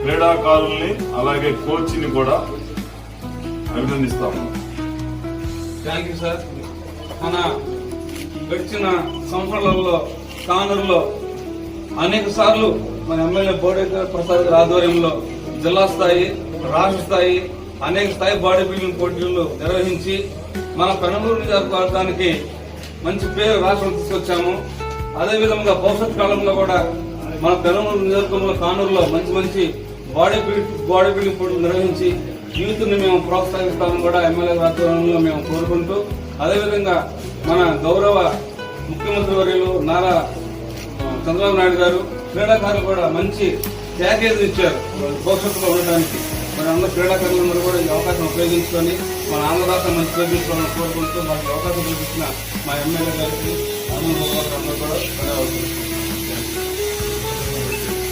క్రీడాకారుల్ని అలాగే కోచ్ని కూడా అభినందిస్తాము. Thank you sir. మన గడిచిన సంవత్సరాలలో కానూరులో అనేక సార్లు మన ఎమ్మెల్యే బోడే ప్రసాద్ గారి ఆధ్వర్యంలో జిల్లా స్థాయి, రాష్ట్ర స్థాయి, అనేక స్థాయి బాడీ బిల్డింగ్ పోటీలు నిర్వహించి మన పెనమలూరు నియోజకవర్గానికి మంచి పేరు రాష్ట్రం తీసుకొచ్చాము. అదేవిధంగా భవిష్యత్ కాలంలో కూడా మన పెనమలూరు నియోజకవర్గంలో కానూరులో మంచి బాడీ బిల్డింగ్ పోటీలు నిర్వహించి యూత్ ని మేము ప్రోత్సహిస్తామని కూడా ఎమ్మెల్యే ఆధ్వర్యంలో మేము కోరుకుంటూ, అదేవిధంగా మన గౌరవ ముఖ్యమంత్రి వర్యులు నారా చంద్రబాబు నాయుడు గారు క్రీడాకారులు కూడా మంచి ప్యాకేజ్ ఇచ్చారు భవిష్యత్తులో ఉండడానికి. మరి అందరూ క్రీడాకారులందరూ కూడా ఈ అవకాశం ఉపయోగించుకొని మన ఆంధ్ర రాష్ట్రం మంచి ఉపయోగించుకోవాలని కోరుకుంటూ మాకు అవకాశం కల్పించిన మా ఎమ్మెల్యే గారికి అందరూ కూడా ధన్యవాదాలు.